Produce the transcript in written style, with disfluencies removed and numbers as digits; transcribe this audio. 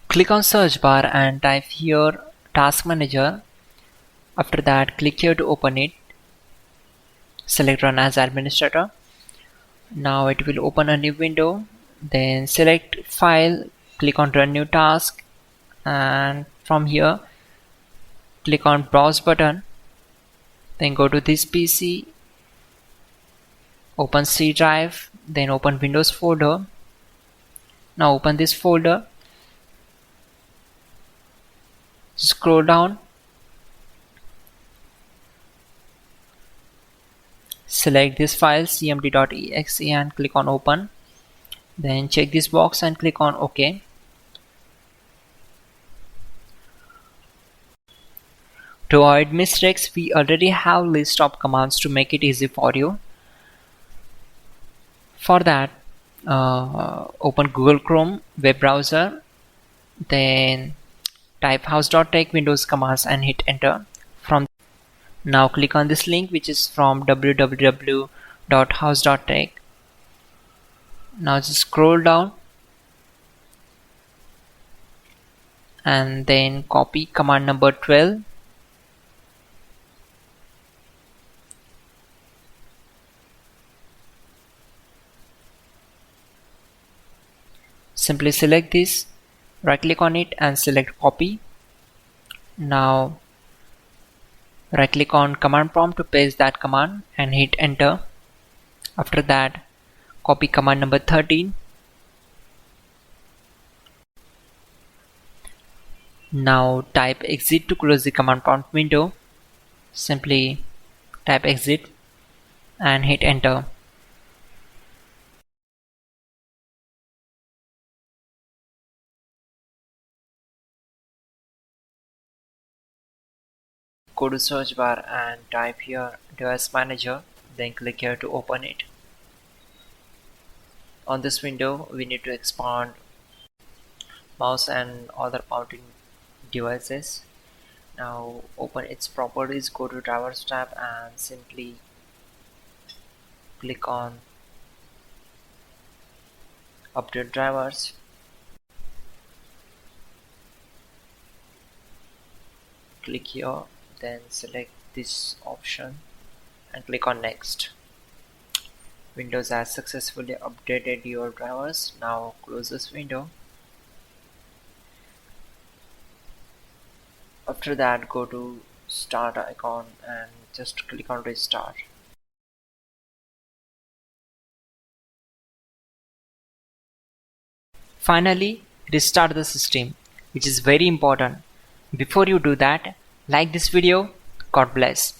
Click on search bar and type here task manager. After that, click here to open it. Select run as administrator. Now it will open a new window. Then select file, click on run new task, and from here click on browse button. Then go to this PC, open C drive, then open Windows folder. Now open this folder, scroll down, select this file cmd.exe and click on open. Then check this box and click on OK. To avoid mistakes, we already have list of commands to make it easy for you. For that, open Google Chrome web browser, then type hows.tech Windows commands and hit enter. Now click on this link, which is from www.hows.tech. Now just scroll down and then copy command number 12. Simply select this, right click on it and select copy. Now right click on command prompt to paste that command and hit enter. After that, copy command number 13. Now type exit to close the command prompt window. Simply type exit and hit enter. Go to search bar and type here device manager, then click here to open it. On this window, we need to expand mouse and other mounting devices. Now open its properties, go to drivers tab and simply click on update drivers. Click here, then select this option and click on next. Windows has successfully updated your drivers. Now close this window. After that, go to start icon and just click on restart. Finally, restart the system, which is very important. Before you do that, like this video. God bless.